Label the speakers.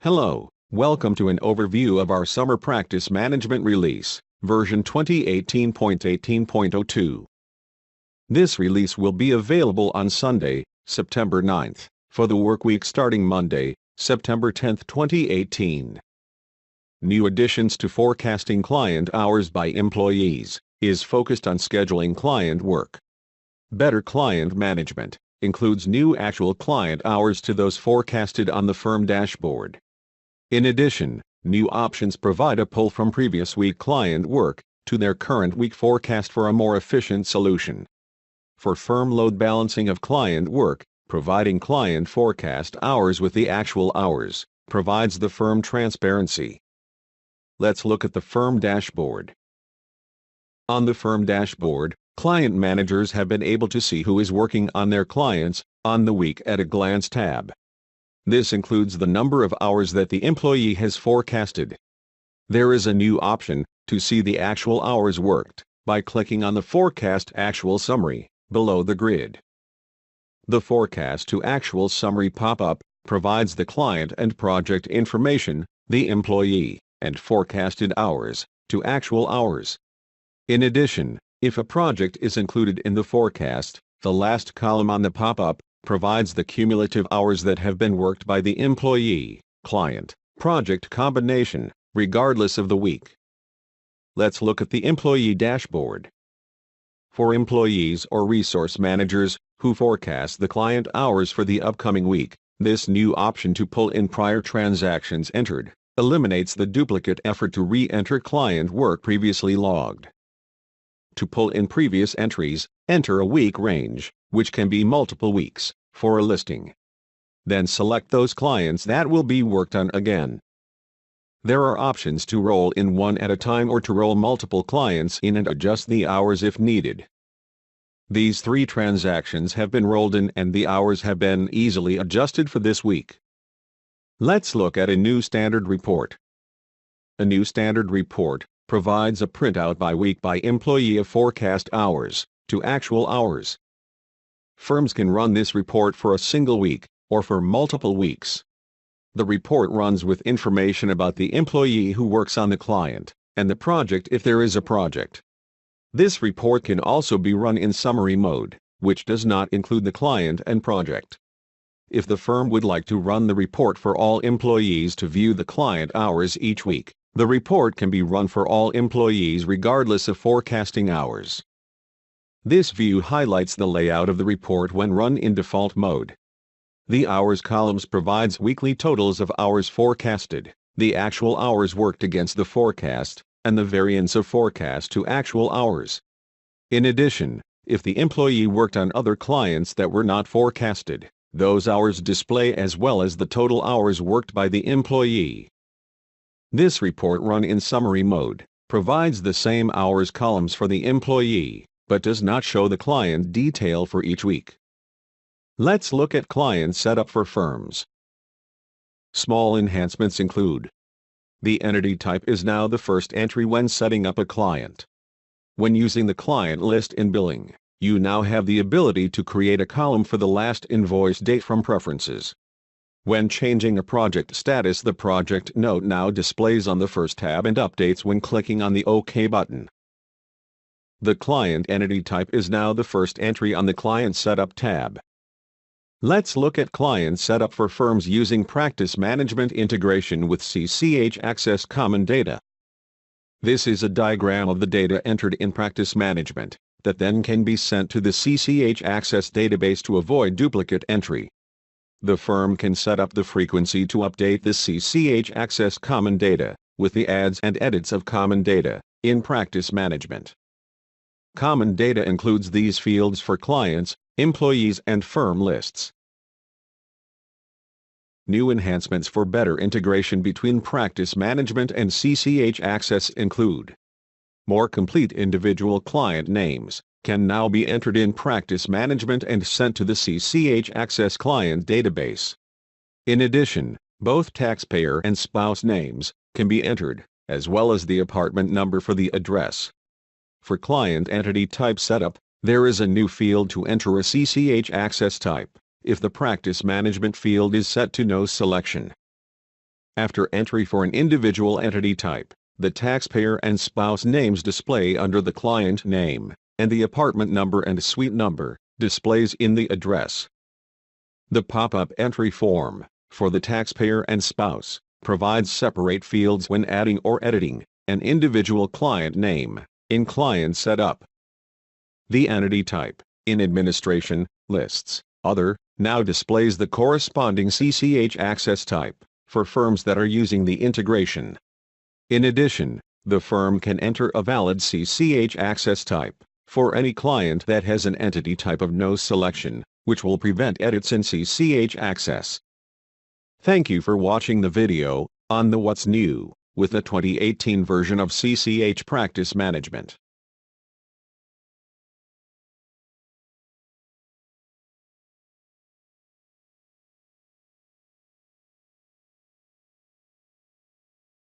Speaker 1: Hello, welcome to an overview of our Summer Practice Management Release, version 2018.18.02. This release will be available on Sunday, September 9th, for the workweek starting Monday, September 10th, 2018. New additions to forecasting client hours by employees is focused on scheduling client work. Better client management includes new actual client hours to those forecasted on the firm dashboard. In addition, new options provide a pull from previous week client work to their current week forecast for a more efficient solution. For firm load balancing of client work, providing client forecast hours with the actual hours provides the firm transparency. Let's look at the firm dashboard. On the firm dashboard, client managers have been able to see who is working on their clients on the Week at a Glance tab. This includes the number of hours that the employee has forecasted. There is a new option to see the actual hours worked by clicking on the Forecast Actual Summary below the grid. The Forecast to Actual Summary pop-up provides the client and project information, the employee, and forecasted hours to actual hours. In addition, if a project is included in the forecast, the last column on the pop-up provides the cumulative hours that have been worked by the employee, client, project combination, regardless of the week. Let's look at the employee dashboard. For employees or resource managers who forecast the client hours for the upcoming week, this new option to pull in prior transactions entered eliminates the duplicate effort to re-enter client work previously logged. To pull in previous entries, enter a week range, which can be multiple weeks, for a listing. Then select those clients that will be worked on again. There are options to roll in one at a time or to roll multiple clients in and adjust the hours if needed. These 3 transactions have been rolled in and the hours have been easily adjusted for this week. Let's look at a new standard report. A new standard report provides a printout by week by employee of forecast hours to actual hours. Firms can run this report for a single week or for multiple weeks. The report runs with information about the employee who works on the client and the project if there is a project. This report can also be run in summary mode, which does not include the client and project. If the firm would like to run the report for all employees to view the client hours each week, the report can be run for all employees regardless of forecasting hours. This view highlights the layout of the report when run in default mode. The hours columns provides weekly totals of hours forecasted, the actual hours worked against the forecast, and the variance of forecast to actual hours. In addition, if the employee worked on other clients that were not forecasted, those hours display as well as the total hours worked by the employee. This report run in summary mode provides the same hours columns for the employee, but does not show the client detail for each week. Let's look at client setup for firms. Small enhancements include: the entity type is now the first entry when setting up a client. When using the client list in billing, you now have the ability to create a column for the last invoice date from preferences. When changing a project status, the project note now displays on the first tab and updates when clicking on the OK button. The client entity type is now the first entry on the Client Setup tab. Let's look at client setup for firms using practice management integration with CCH Access Common Data. This is a diagram of the data entered in practice management that then can be sent to the CCH Access database to avoid duplicate entry. The firm can set up the frequency to update the CCH Access Common Data with the adds and edits of common data in practice management. Common data includes these fields for clients, employees, and firm lists. New enhancements for better integration between practice management and CCH Access include: more complete individual client names can now be entered in practice management and sent to the CCH Access client database. In addition, both taxpayer and spouse names can be entered, as well as the apartment number for the address. For client entity type setup, there is a new field to enter a CCH Access type, if the practice management field is set to no selection. After entry for an individual entity type, the taxpayer and spouse names display under the client name, and the apartment number and suite number displays in the address. The pop-up entry form, for the taxpayer and spouse, provides separate fields when adding or editing an individual client name in Client Setup. The entity type, in Administration, Lists, Other, now displays the corresponding CCH Access type for firms that are using the integration. In addition, the firm can enter a valid CCH Access type for any client that has an entity type of no selection, which will prevent edits in CCH Access. Thank you for watching the video on the What's New with the 2018 version of CCH Practice Management.